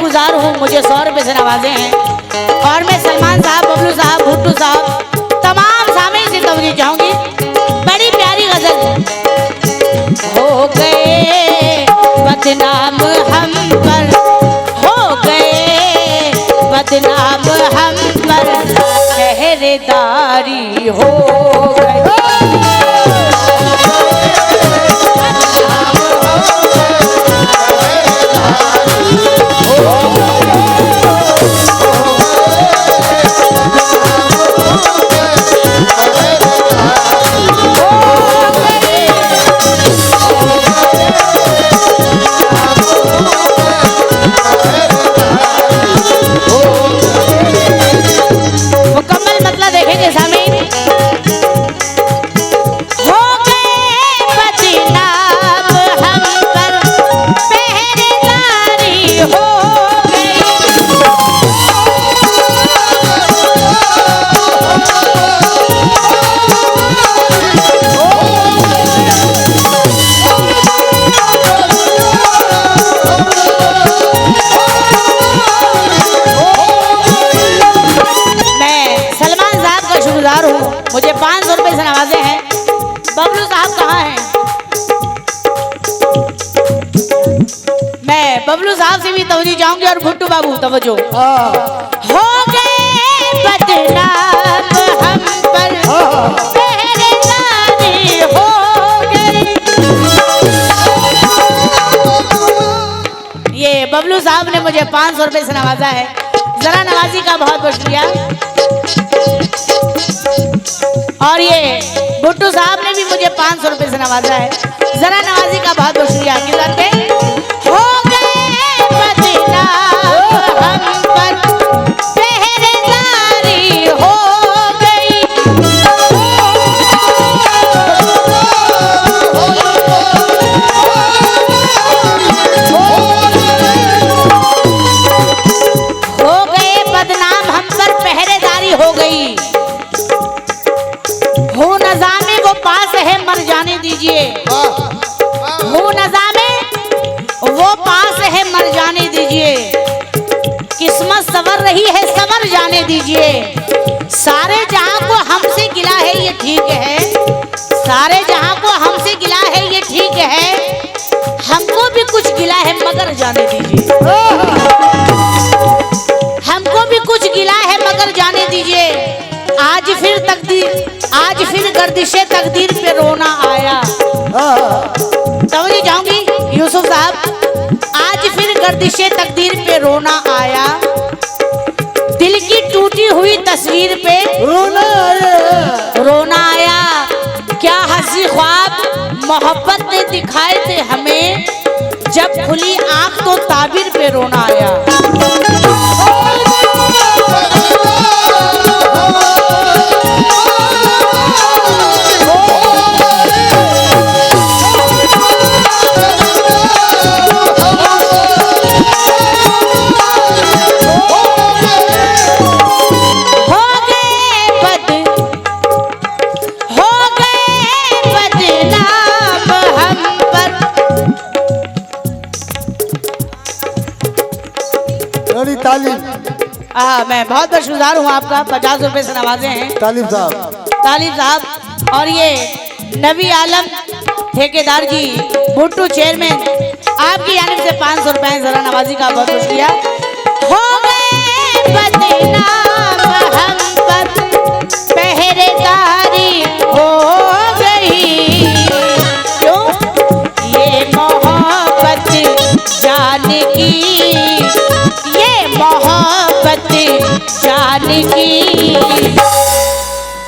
शुक्रगुजार हूँ, मुझे 100 रुपए से नवाजे हैं। और मैं सलमान साहब, बबलू साहब, भुट्टू साहब, तमाम सामीन से तवज्जो चाहूंगी। बड़ी प्यारी गजल। हो गए बदनाम हम पर, हो गए बदनाम हम पर, पहरेदारी हो गई। मुझे 500 रुपए से नवाजे हैं। बबलू साहब कहाँ हैं? मैं बबलू साहब से भी तवज्जो चाहूंगी और भुट्टू बाबू तवज्जो। हो गए बदनाम हम पर, पहरेदारी हो गई। ये बबलू साहब ने मुझे 500 रुपए से नवाजा है। जरा नवाजी का बहुत बहुत शुक्रिया। और ये भुट्टू साहब ने भी मुझे 500 रुपए से नवाजा है। जरा नवाजी का बहुत बहुत शुक्रिया। हो गए बदनाम हम पर, पहरेदारी हो गई। हो गए बदनाम हम पर, पहरेदारी हो गई। हो नज़ामे वो पास है, मर जाने दीजिए। हो नज़ामे वो पास है, मर जाने दीजिए। किस्मत सवर रही है, सवर जाने दीजिए। सारे जहां को हमसे गिला है, ये ठीक है। सारे जहां को हमसे गिला है, ये ठीक है। हमको भी कुछ गिला है, मगर जाने दीजिए। हमको भी कुछ गिला है, मगर जाने दीजिए। आज फिर गर्दिशे तकदीर पे रोना आया। तवज्जो चाहूंगी यूसुफ साहब। आज फिर गर्दिशे तकदीर पे रोना आया। दिल की टूटी हुई तस्वीर पे रोना आया। क्या हंसी ख्वाब मोहब्बत ने दिखाए थे हमें, जब खुली आंख तो ताबीर पे रोना आया। मैं बहुत बहुत शुक्रगुजार हूँ आपका। 50 रुपए से नवाजे हैं तालिब साहब। और ये नबी आलम ठेकेदार जी, भुट्टू चेयरमैन, आपकी जानिब से 500 रुपए। जरा नवाजी का बहुत शुक्रिया। हो गए बदनाम हम पर, पहरेदारी हो गई। क्यों? ये मोहब्बत जान की, ये मोहब्बत जान की,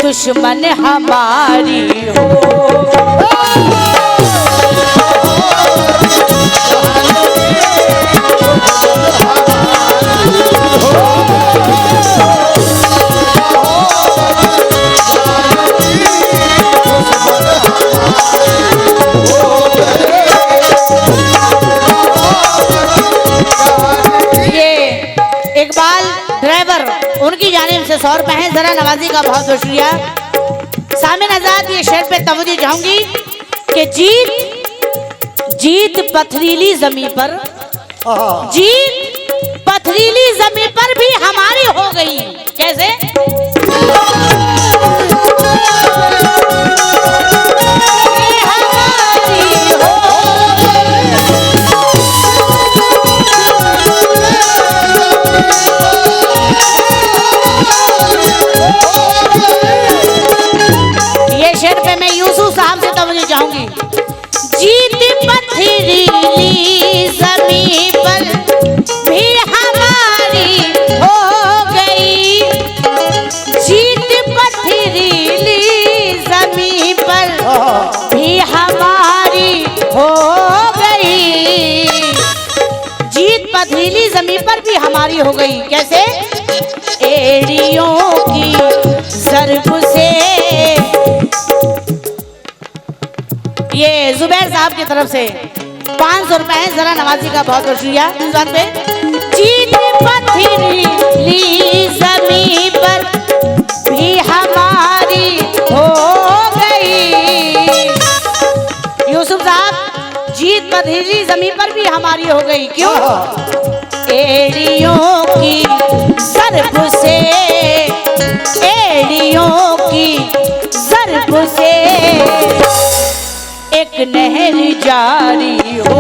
दुश्मन हमारी हो। उनकी जानिब से 100 रुपए हैं। जरा नवाजी का बहुत बहुत शुक्रिया। सामिन आजाद, ये शेर पे तवज्जो चाहूंगी कि जीत पथरीली जमीन पर, जीत पथरीली जमीन पर भी हमारी हो गई। कैसे? ये शेर पे मैं यूसुफ साहब से तवज्जो चाहूंगी। जीत पथरीली जमीन पर भी हमारी हो गई, जीत पथरीली जमीन पर भी हमारी हो गई, जीत पथरीली जमीन पर भी हमारी हो गई। कैसे? एड़ियों की ज़रब से, ये जुबैर साहब की तरफ से 500 रुपए है, जरा नवाजी का बहुत बहुत शुक्रिया। इस बात पे जीत पथरीली जमीन पर भी हमारी हो गई। यूसुफ साहब, जीत पथरीली जमीन पर भी हमारी हो गई। क्यों? एड़ियों की ज़रब से, एड़ियों की ज़रब से एक नहर जारी हो।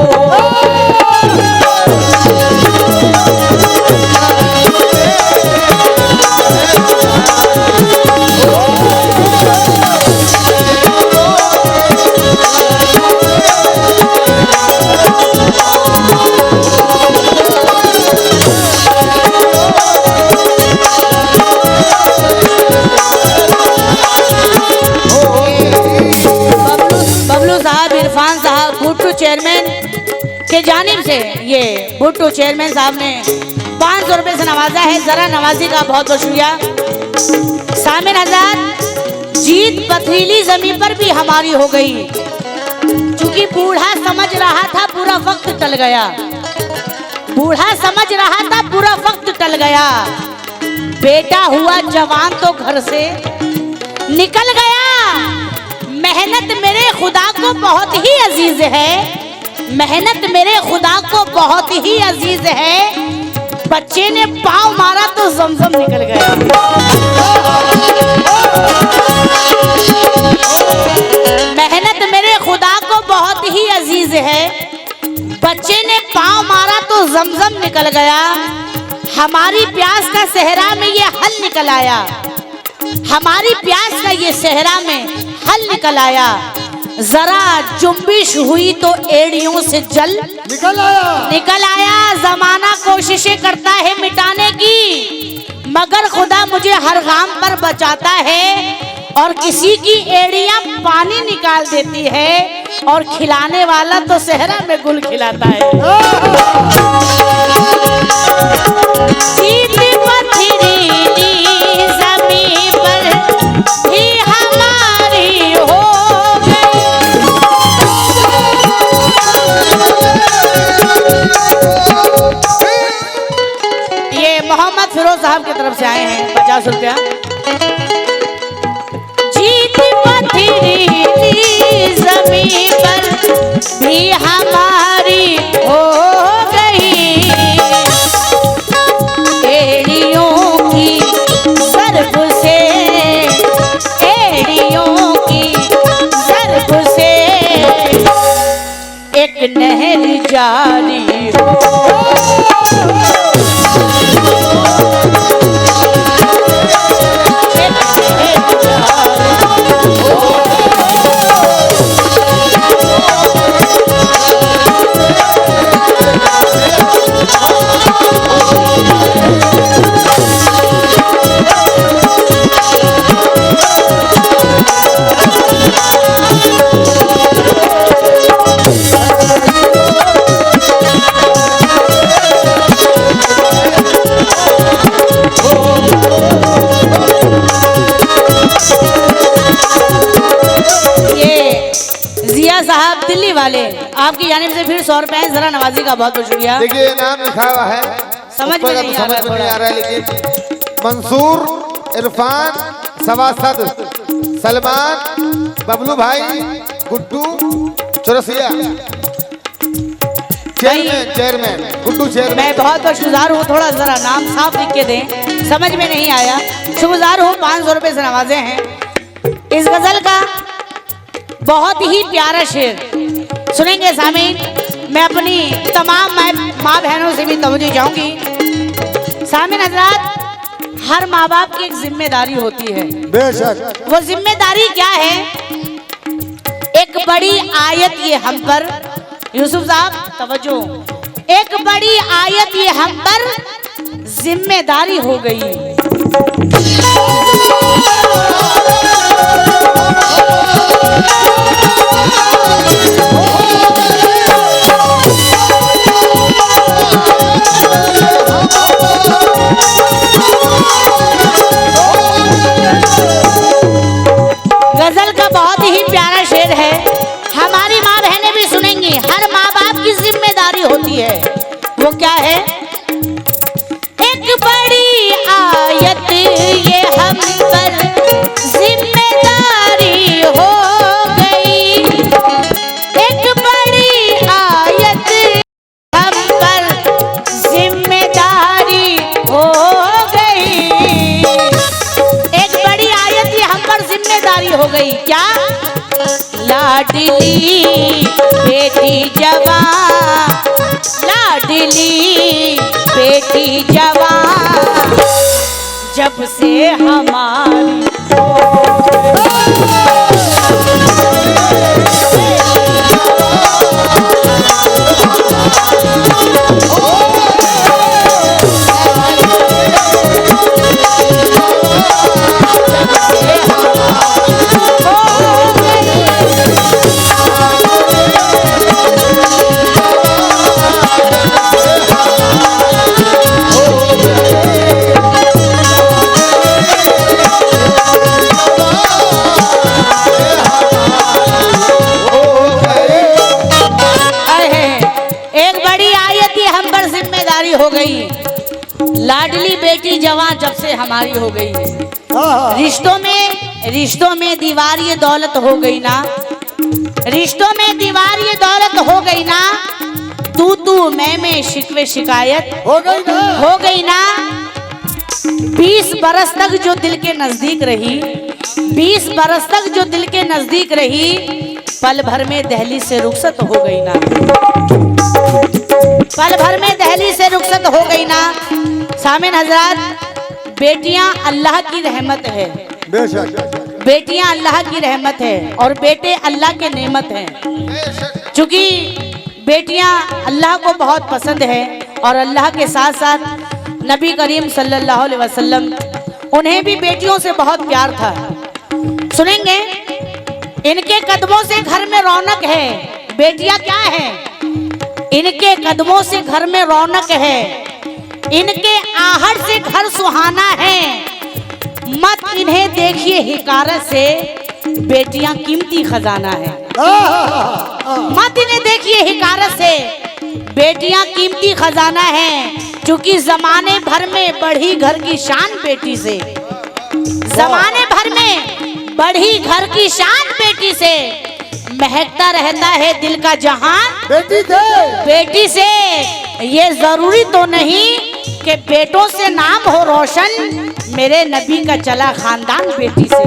चेयरमैन के जानिब से ये भुट्टो चेयरमैन साहब ने 500 रुपए से नवाजा है, जरा नवाजी का बहुत बहुत शुक्रिया। सामिन हज़रात, जीत पथरीली जमीन पर भी हमारी हो गई। चूंकि बूढ़ा समझ रहा था पूरा वक्त टल गया, बूढ़ा समझ रहा था पूरा वक्त टल गया, बेटा हुआ जवान तो घर से निकल गया। मेहनत मेरे खुदा को बहुत ही अजीज है, मेहनत मेरे खुदा को बहुत ही अजीज है, बच्चे ने पाँव मारा तो जमजम निकल गया। मेहनत मेरे खुदा को बहुत ही अजीज है, बच्चे ने पाँव मारा तो जमजम निकल गया। हमारी प्यास का सहरा में ये हल निकल आया, हमारी प्यास का ये सहरा में हल निकल आया। जरा जुम्बिश हुई तो एड़ियों से जल निकल आया। जमाना कोशिशें करता है मिटाने की, मगर खुदा मुझे हर गाम पर बचाता है। और किसी की एड़ियां पानी निकाल देती है और खिलाने वाला तो सहरा में गुल खिलाता है। जीत पथरीली ज़मीन पर भी हमारी हो गई। ये मोहम्मद फिरोज साहब की तरफ से आए हैं 50 रुपया। जीत पथरीली ज़मीन पर भी हमारी हो गई, एड़ियों की ज़रब से, एड़ियों की ज़रब से एक नहर जारी हो। साहब दिल्ली वाले, आपकी जानिब से फिर 100 रुपए है, जरा नवाजी का बहुत बहुत शुक्रिया। देखिए नाम लिखा हुआ है, समझ में नहीं आ रहा, लेकिन मंसूर, इरफान, सवासद, सलमान, बबलू भाई, Guddu, Chaurasia. Chairman chairman Guddu chairman. मैं बहुत शुक्रगुजार हूँ, थोड़ा जरा नाम साफ लिख के दें, समझ में नहीं आया। शुक्रगुजार हूँ, 500 रुपए से नवाजे हैं। इस गजल का बहुत ही प्यारा शेर सुनेंगे सामीन। मैं अपनी तमाम माँ बहनों से भी तवज्जो चाहूंगी। सामीन हजरात, हर माँ बाप की एक जिम्मेदारी होती है। बेशक। वो जिम्मेदारी क्या है? एक बड़ी आयत ये हम पर, यूसुफ साहब तवज्जो, एक बड़ी आयत ये हम पर जिम्मेदारी हो गई। गजल का बहुत ही प्यारा शेर है, हमारी माँ बहनें भी सुनेंगी। हर माँ बाप की जिम्मेदारी होती है, वो क्या है? एक बड़ी आयत ये हम पर जिम्मेदारी हो गई, एक बड़ी आयत हम पर जिम्मेदारी हो गई, एक बड़ी आयत ये हम पर जिम्मेदारी हो गई। क्या? लाडली बेटी जवान, लाडली बेटी जवान जब से हमारी हो गई, लाडली बेटी जवान जब से हमारी हो गई है। रिश्तों में दीवार ये दौलत हो गई ना, रिश्तों में दीवार ये दौलत हो गई ना, तू मैं शिकवे शिकायत हो गई ना। 20 बरस तक जो दिल के नजदीक रही, 20 बरस तक जो दिल के नजदीक रही, पल भर में दहलीज से रुखसत हो गई ना, पल भर में दहलीज से रुखसत हो गई ना। सामिन हजरात, बेटियां अल्लाह की रहमत है, बेटियां अल्लाह की रहमत है और बेटे अल्लाह के नेमत हैं। चूंकि बेटियां अल्लाह को बहुत पसंद है और अल्लाह के साथ साथ नबी करीम सल्लल्लाहु अलैहि वसल्लम, उन्हें भी बेटियों से बहुत प्यार था। सुनेंगे, इनके कदमों से घर में रौनक है। बेटियां क्या है? इनके कदमों से घर में रौनक है, इनके आहट से घर सुहाना है। मत इन्हें देखिए हिकारत से, बेटियां कीमती खजाना है। मत इन्हें देखिए हिकारत से, बेटियां कीमती खजाना है। क्योंकि जमाने भर में बढ़ी घर की शान बेटी से, जमाने भर में बढ़ी घर की शान बेटी से, महकता रहता है दिल का जहान बेटी से। ये जरूरी तो नहीं कि बेटों से नाम हो रोशन, मेरे नबी का चला खानदान बेटी से।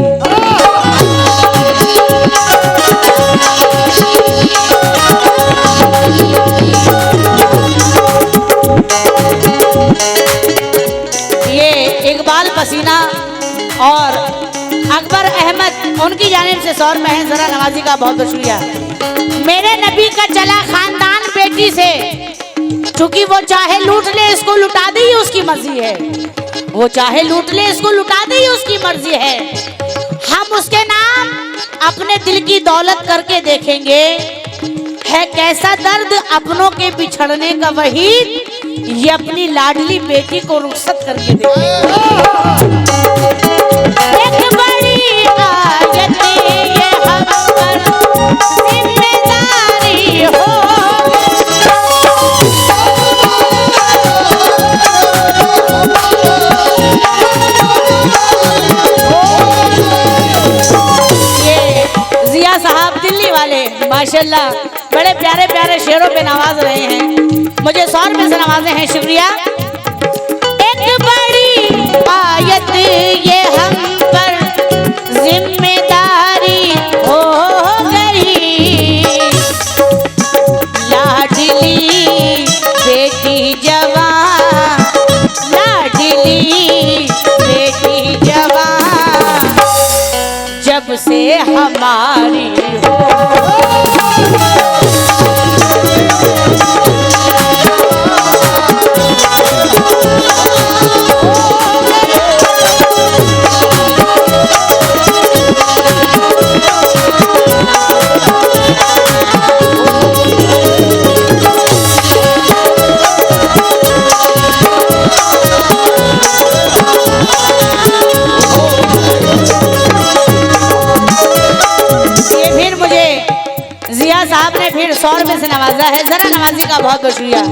ये इकबाल पसीना और अकबर अहमद, उनकी जानिब से सौर महन जरा नवाजी का बहुत बहुत शुक्रिया। मेरे नबी का चला खानदान बेटी से, क्योंकि वो चाहे लूट ले इसको लुटा दे ही उसकी मर्जी है, वो चाहे लूट ले इसको लुटा दे ही उसकी मर्जी है। हम उसके नाम अपने दिल की दौलत करके देखेंगे, है कैसा दर्द अपनों के बिछड़ने का वही, ये अपनी लाडली बेटी को रुखसत करके देखेंगे। एक बड़ी आयत ये हम पर जिम्मेदारी हो, ये जिया साहब दिल्ली वाले माशाल्लाह बड़े प्यारे प्यारे शेरों पे नवाज रहे हैं, मुझे 100 रुपए से नवाजे हैं, शुक्रिया। एक बड़ी आयत ये हम पर जिम्मेदारी हो गई, लाडली बेटी जवान, लाडली बेटी जवान जब से हमारी हो। साहब ने फिर 100 रुपए से नवाजा है, जरा नवाजी का बहुत बहुत शुक्रिया।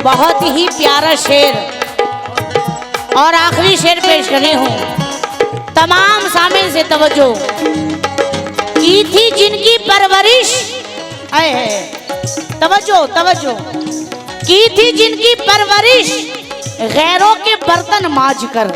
बहुत ही प्यारा शेर और आखिरी शेर पेश कर रही हूँ। तमाम सामिल से तवज्जो। की थी जिनकी परवरिश, तवज्जो तवज्जो, की थी जिनकी परवरिश गैरों के बर्तन मांज कर,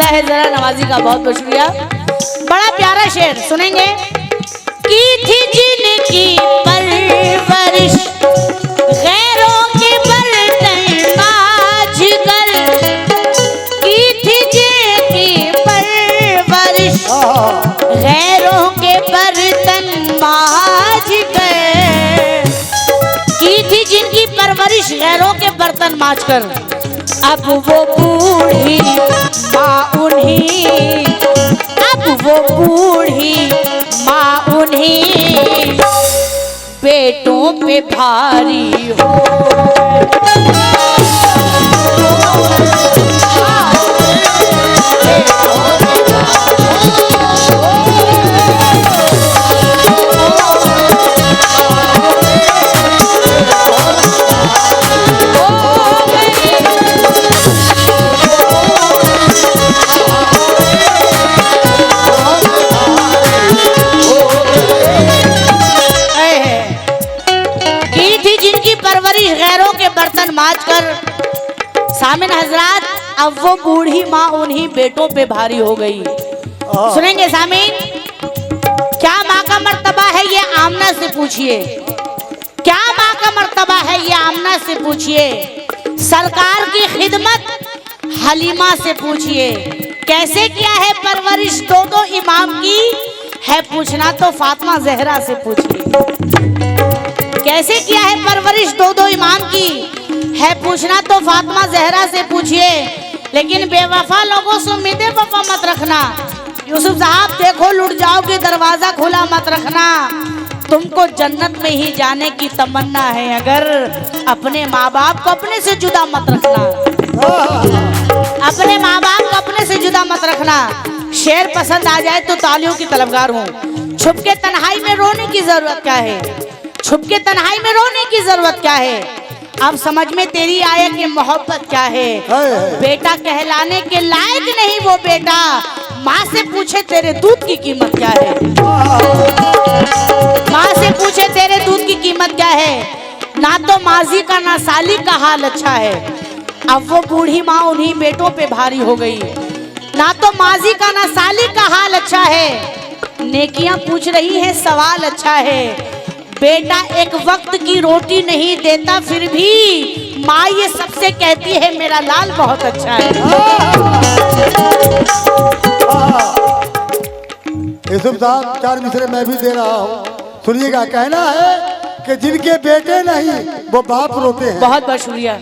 है, जरा नवाजी का बहुत बहुत शुक्रिया। बड़ा प्यारा शेर सुनेंगे। की थी जिनकी परवरिश गैरों के बर्तन मांज कर, की थी जिनकी परवरिश गैरों के बर्तन मांज कर, की थी जिनकी परवरिश गैरों के बर्तन मांज कर, अब वो बूढ़ी माँ उन्हीं, अब वो बूढ़ी माँ उन्हीं बेटों पे भारी हो। गैरों के बर्तन मांज कर, सामिन हजरात अब वो बूढ़ी माँ उन्हीं बेटों पे भारी हो गई। सुनेंगे सामिन। क्या माँ का मर्तबा है ये आमना से पूछिए, क्या माँ का मर्तबा है ये आमना से पूछिए, सरकार की खिदमत हलीमा से पूछिए, कैसे किया है परवरिश दो दो इमाम की, है पूछना तो फातिमा जहरा से पूछिए। कैसे किया है परवरिश दो दो इमाम की, है पूछना तो फातिमा जहरा से पूछिए। लेकिन बेवफा लोगों से उम्मीदें वफा मत रखना, यूसुफ साहब देखो लुट जाओगे, दरवाजा खुला मत रखना, तुमको जन्नत में ही जाने की तमन्ना है, अगर अपने माँ बाप को अपने से जुदा मत रखना, अपने माँ बाप को अपने से जुदा मत रखना। शेर पसंद आ जाए तो तालियों की तलबगार हूँ। छुप के तन्हाई में रोने की जरूरत क्या है, छुप के तन्हाई में रोने की जरूरत क्या है, अब समझ में तेरी आया कि मोहब्बत क्या है। बेटा कहलाने के लायक नहीं वो बेटा, माँ से पूछे तेरे दूध की कीमत क्या है, माँ से पूछे तेरे दूध की कीमत क्या है। ना तो माजी का ना साली का हाल अच्छा है, अब वो बूढ़ी माँ उन्हीं बेटों पे भारी हो गई। ना तो माजी का ना साली का हाल अच्छा है, नेकियां पूछ रही है सवाल अच्छा है। बेटा एक वक्त की रोटी नहीं देता फिर भी माँ ये सबसे कहती है मेरा लाल बहुत अच्छा है। यूसुफ साहब 4 मिसरे मैं भी दे रहा हूँ, सुनिएगा। कहना है कि जिनके बेटे नहीं वो बाप रोते हैं। बहुत बहुत शुक्रिया।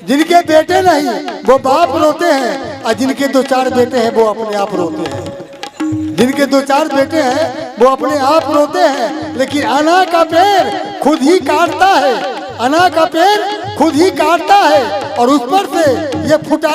जिनके बेटे नहीं वो बाप रोते हैं, और जिनके 2-4 बेटे हैं वो अपने आप रोते हैं। जिनके 2-4 बेटे हैं वो अपने आप रोते हैं, लेकिन अना का पेड़ खुद ही काटता है। अना का पेड़ खुद ही काटता है और उस पर से ये फुटा